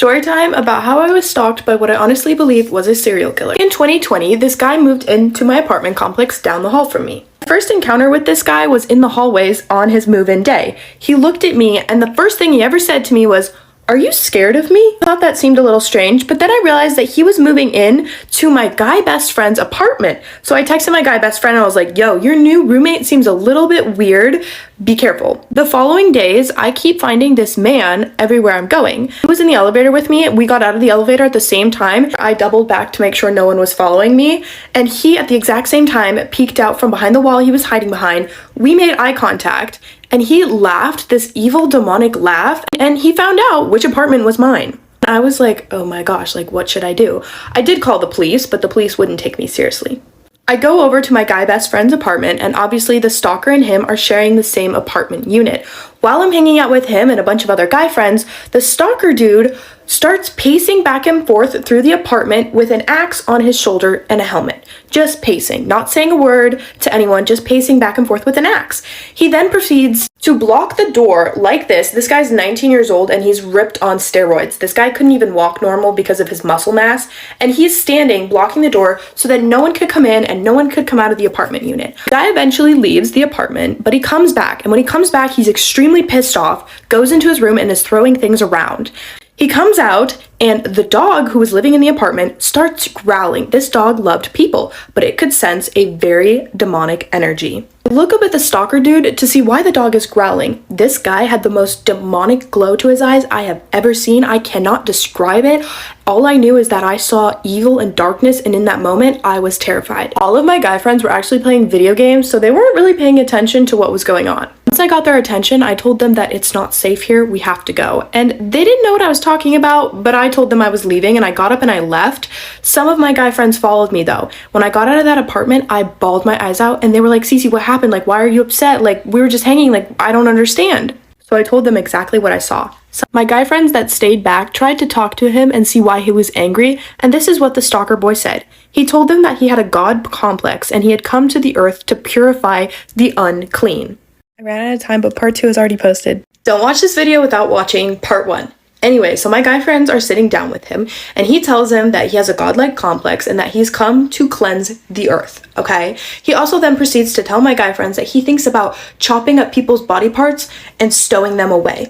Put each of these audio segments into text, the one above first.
Story time about how I was stalked by what I honestly believe was a serial killer. In 2020, this guy moved into my apartment complex down the hall from me. My first encounter with this guy was in the hallways on his move-in day. He looked at me and the first thing he ever said to me was, "Are you scared of me?" I thought that seemed a little strange, but then I realized that he was moving in to my guy best friend's apartment. So I texted my guy best friend and I was like, "Yo, your new roommate seems a little bit weird. Be careful." The following days, I keep finding this man everywhere I'm going. He was in the elevator with me. We got out of the elevator at the same time. I doubled back to make sure no one was following me. And he, at the exact same time, peeked out from behind the wall he was hiding behind. We made eye contact. And he laughed this evil demonic laugh, and he found out which apartment was mine. I was like, oh my gosh, like what should I do? I did call the police, but the police wouldn't take me seriously. I go over to my guy best friend's apartment, and obviously the stalker and him are sharing the same apartment unit. While I'm hanging out with him and a bunch of other guy friends, the stalker dude starts pacing back and forth through the apartment with an axe on his shoulder and a helmet. Just pacing, not saying a word to anyone, just pacing back and forth with an axe. He then proceeds to block the door like this. This guy's 19 years old and he's ripped on steroids. This guy couldn't even walk normal because of his muscle mass, and he's standing blocking the door so that no one could come in and no one could come out of the apartment unit. The guy eventually leaves the apartment, but he comes back, and when he comes back, he's extremely pissed off, goes into his room and is throwing things around. He comes out, and the dog who was living in the apartment starts growling. This dog loved people, but it could sense a very demonic energy. Look up at the stalker dude to see why the dog is growling. This guy had the most demonic glow to his eyes I have ever seen. I cannot describe it. All I knew is that I saw evil and darkness, and in that moment, I was terrified. All of my guy friends were actually playing video games, so they weren't really paying attention to what was going on. Once I got their attention, I told them that it's not safe here, we have to go. And they didn't know what I was talking about, but I told them I was leaving, and I got up and I left. Some of my guy friends followed me though. When I got out of that apartment, I bawled my eyes out, and they were like, "Cece, what happened? Like, why are you upset? Like, we were just hanging, like, I don't understand." So I told them exactly what I saw. So my guy friends that stayed back tried to talk to him and see why he was angry, and this is what the stalker boy said. He told them that he had a god complex and he had come to the earth to purify the unclean. I ran out of time, but part 2 is already posted. Don't watch this video without watching part 1. Anyway, so my guy friends are sitting down with him, and he tells him that he has a godlike complex and that he's come to cleanse the earth, okay? He also then proceeds to tell my guy friends that he thinks about chopping up people's body parts and stowing them away.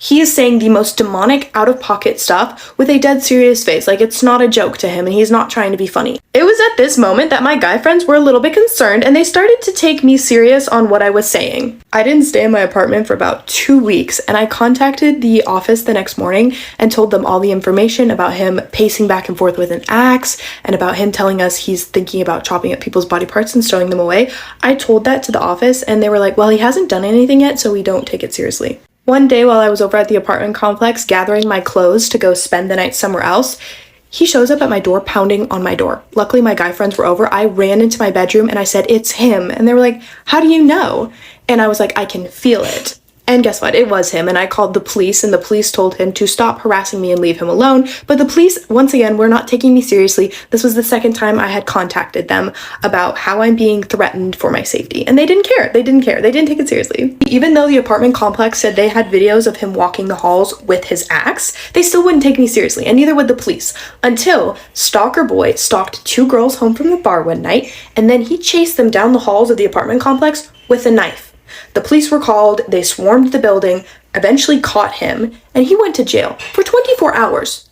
He is saying the most demonic, out-of-pocket stuff with a dead serious face, like it's not a joke to him and he's not trying to be funny. It was at this moment that my guy friends were a little bit concerned and they started to take me serious on what I was saying. I didn't stay in my apartment for about 2 weeks, and I contacted the office the next morning and told them all the information about him pacing back and forth with an axe and about him telling us he's thinking about chopping up people's body parts and stowing them away. I told that to the office and they were like, "Well, he hasn't done anything yet, so we don't take it seriously." One day while I was over at the apartment complex gathering my clothes to go spend the night somewhere else, he shows up at my door pounding on my door. Luckily, my guy friends were over. I ran into my bedroom and I said, "It's him." And they were like, "How do you know?" And I was like, "I can feel it." And guess what? It was him. And I called the police, and the police told him to stop harassing me and leave him alone. But the police, once again, were not taking me seriously. This was the second time I had contacted them about how I'm being threatened for my safety. And they didn't care. They didn't care. They didn't take it seriously. Even though the apartment complex said they had videos of him walking the halls with his axe, they still wouldn't take me seriously, and neither would the police. Until Stalker Boy stalked 2 girls home from the bar one night, and then he chased them down the halls of the apartment complex with a knife. The police were called, they swarmed the building, eventually caught him, and he went to jail for 24 hours.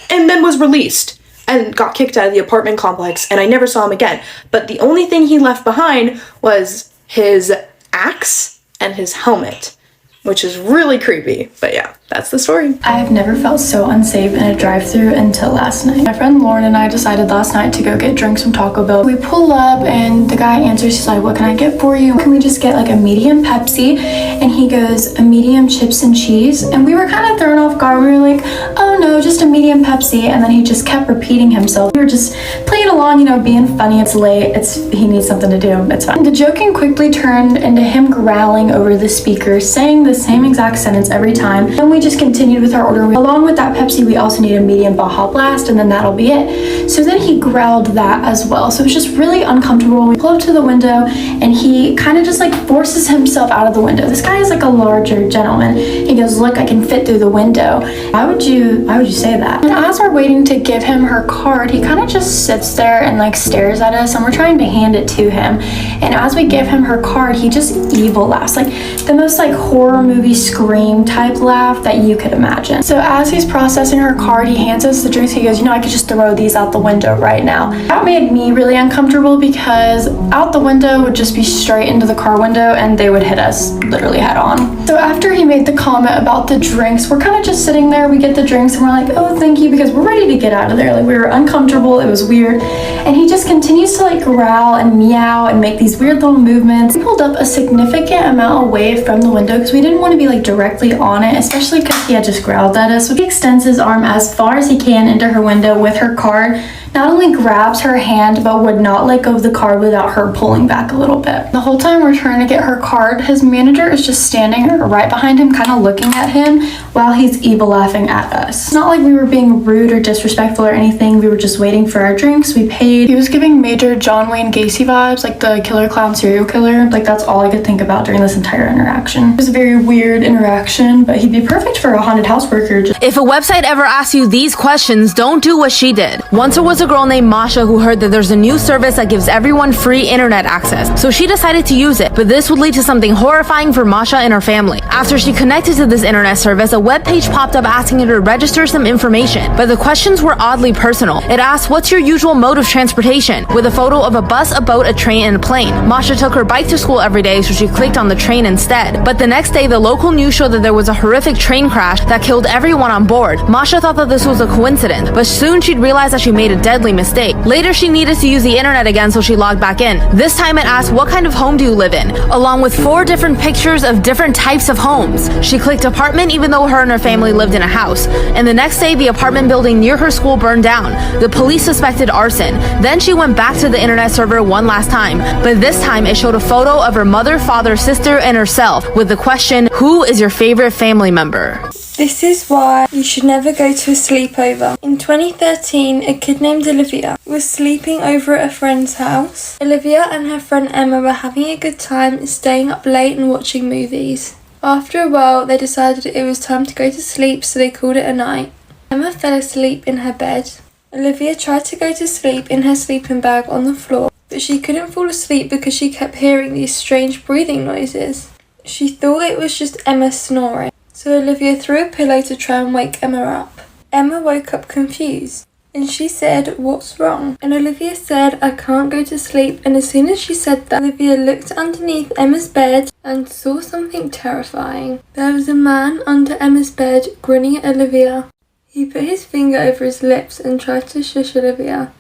And then was released and got kicked out of the apartment complex, and I never saw him again. But the only thing he left behind was his axe and his helmet, which is really creepy. But yeah, that's the story. I have never felt so unsafe in a drive-thru until last night. My friend Lauren and I decided last night to go get drinks from Taco Bell. We pull up and the guy answers, he's like, "What can I get for you? Can we just get like a medium Pepsi?" And he goes, "A medium chips and cheese." And we were kind of thrown off guard. We were like, "Oh no, just a medium Pepsi. And then he just kept repeating himself. We were just playing along, you know, being funny. It's late, he needs something to do, it's fine. The joking quickly turned into him growling over the speaker, saying the same exact sentence every time. Then we just continued with our order. Along with that Pepsi, we also need a medium Baja Blast, and then that'll be it. So then he growled that as well. So it was just really uncomfortable. We pull up to the window and he kind of just like forces himself out of the window. This guy is like a larger gentleman. He goes, look, I can fit through the window. Why would you say that? And as we're waiting to give him her card, he kind of just sits there and like stares at us, and we're trying to hand it to him. And as we give him her card, he just evil laughs, like the most like horror movie scream type laugh that you could imagine. So as he's processing her card, he hands us the drinks. He goes, you know, I could just throw these out the window right now. That made me really uncomfortable because out the window would just be straight into the car window and they would hit us literally head on. So after he made the comment about the drinks, we're kind of just sitting there. We get the drinks and we're like, oh, thank you, because we're ready to get out of there. Like, we were uncomfortable. It was weird. And he just continues to like growl and meow and make these weird little movements. We pulled up a significant amount away from the window because we didn't want to be like directly on it, especially because he had just growled at us. So he extends his arm as far as he can into her window with her card, not only grabs her hand, but would not let go of the card without her pulling back a little bit. The whole time we're trying to get her card, his manager is just standing right behind him, kind of looking at him while he's evil laughing at us. It's not like we were being rude or disrespectful or anything. We were just waiting for our drinks. We paid. He was giving major John Wayne Gacy vibes, like the killer clown serial killer. Like, that's all I could think about during this entire interaction. It was a very weird interaction, but he'd be perfect for a haunted house worker. If a website ever asks you these questions, don't do what she did. Once there was a girl named Masha who heard that there's a new service that gives everyone free internet access, so she decided to use it. But this would lead to something horrifying for Masha and her family. After she connected to this internet service, a web page popped up asking her to register some information, but the questions were oddly personal. It asked, what's your usual mode of transportation? With a photo of a bus, a boat, a train, and a plane. Masha took her bike to school every day, so she clicked on the train instead. But the next day, the local news showed that there was a horrific train crash that killed everyone on board. Masha thought that this was a coincidence, but soon she'd realized that she made a deadly mistake. Later, she needed to use the internet again, so she logged back in. This time it asked, what kind of home do you live in? Along with 4 different pictures of different types of homes. She clicked apartment even though her and her family lived in a house. And the next day, the apartment building near her school burned down. The police suspected arson. Then she went back to the internet server one last time, but this time it showed a photo of her mother, father, sister, and herself with the question, who is your favorite family member? This is why you should never go to a sleepover. In 2013, a kid named Olivia was sleeping over at a friend's house. Olivia and her friend Emma were having a good time staying up late and watching movies. After a while, they decided it was time to go to sleep, so they called it a night. Emma fell asleep in her bed. Olivia tried to go to sleep in her sleeping bag on the floor, but she couldn't fall asleep because she kept hearing these strange breathing noises. She thought it was just Emma snoring. So Olivia threw a pillow to try and wake Emma up. Emma woke up confused, and she said, what's wrong? And Olivia said, I can't go to sleep. And as soon as she said that, Olivia looked underneath Emma's bed and saw something terrifying. There was a man under Emma's bed grinning at Olivia. He put his finger over his lips and tried to shush Olivia.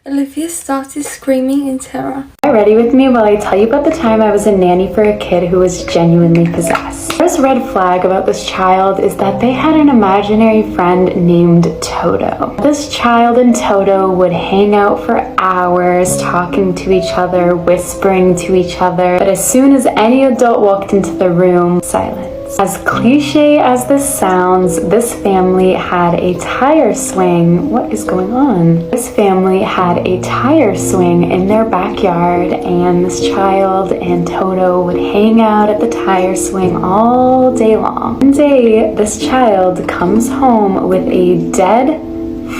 Olivia started screaming in terror. Are you ready with me while I tell you about the time I was a nanny for a kid who was genuinely possessed? The first red flag about this child is that they had an imaginary friend named Toto. This child and Toto would hang out for hours talking to each other, whispering to each other, but as soon as any adult walked into the room, silence. As cliche as this sounds, this family had a tire swing. What is going on? This family had a tire swing in their backyard, and this child and Toto would hang out at the tire swing all day long. One day, this child comes home with a dead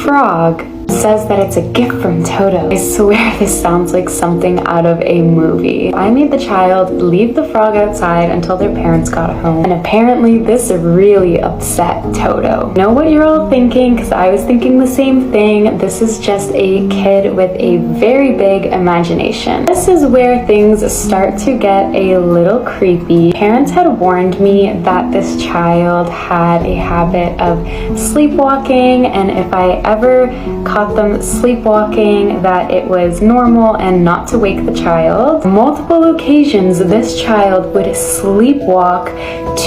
frog, says that it's a gift from Toto. I swear this sounds like something out of a movie. I made the child leave the frog outside until their parents got home, and apparently this really upset Toto. Know what you're all thinking, because I was thinking the same thing. This is just a kid with a very big imagination. This is where things start to get a little creepy. Parents had warned me that this child had a habit of sleepwalking, and if I ever caught caught them sleepwalking, that it was normal and not to wake the child. On multiple occasions, this child would sleepwalk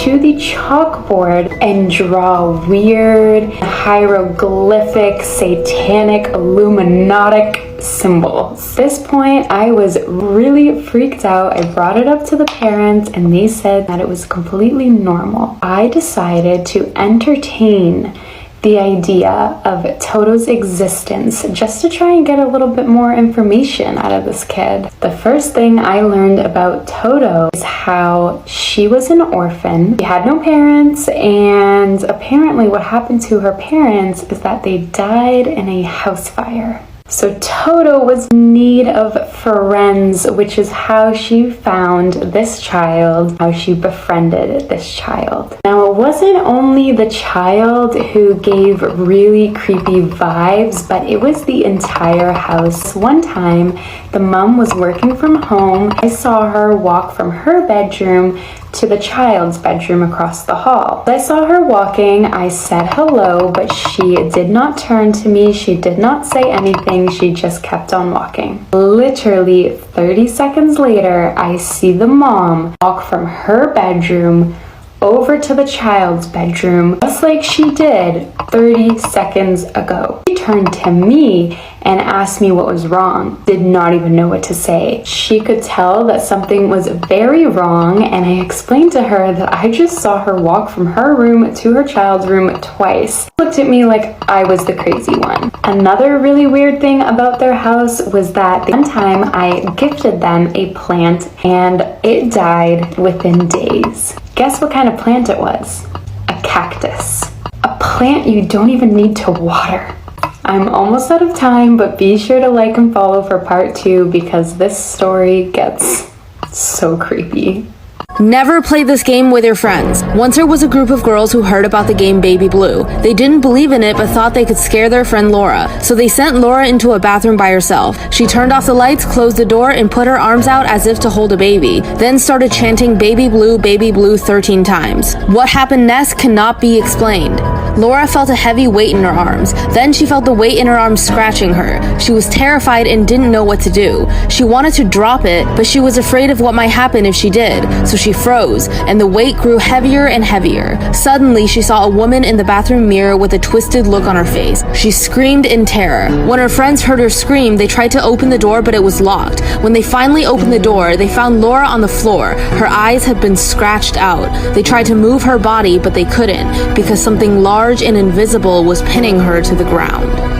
to the chalkboard and draw weird hieroglyphic, satanic, illuminatic symbols. At this point, I was really freaked out. I brought it up to the parents and they said that it was completely normal. I decided to entertain the idea of Toto's existence just to try and get a little bit more information out of this kid. The first thing I learned about Toto is how she was an orphan. She had no parents, and apparently what happened to her parents is that they died in a house fire. So Toto was in need of friends, which is how she found this child, how she befriended this child. Now, it wasn't only the child who gave really creepy vibes, but it was the entire house. One time, the mom was working from home. I saw her walk from her bedroom to the child's bedroom across the hall. I saw her walking, I said hello, but she did not turn to me, she did not say anything, she just kept on walking. Literally 30 seconds later, I see the mom walk from her bedroom over to the child's bedroom, just like she did 30 seconds ago. She turned to me and asked me what was wrong. Did not even know what to say. She could tell that something was very wrong, and I explained to her that I just saw her walk from her room to her child's room twice. She looked at me like I was the crazy one. Another really weird thing about their house was that one time I gifted them a plant and it died within days. Guess what kind of plant it was? A cactus. A plant you don't even need to water. I'm almost out of time, but be sure to like and follow for part 2 because this story gets so creepy. Never play this game with your friends. Once there was a group of girls who heard about the game Baby Blue. They didn't believe in it but thought they could scare their friend Laura. So they sent Laura into a bathroom by herself. She turned off the lights, closed the door, and put her arms out as if to hold a baby. Then started chanting Baby Blue 13 times. What happened next cannot be explained. Laura felt a heavy weight in her arms. Then she felt the weight in her arms scratching her. She was terrified and didn't know what to do. She wanted to drop it, but she was afraid of what might happen if she did. So she froze, and the weight grew heavier and heavier. Suddenly, she saw a woman in the bathroom mirror with a twisted look on her face. She screamed in terror. When her friends heard her scream, they tried to open the door, but it was locked. When they finally opened the door, they found Laura on the floor. Her eyes had been scratched out. They tried to move her body, but they couldn't, because something large and invisible was pinning her to the ground.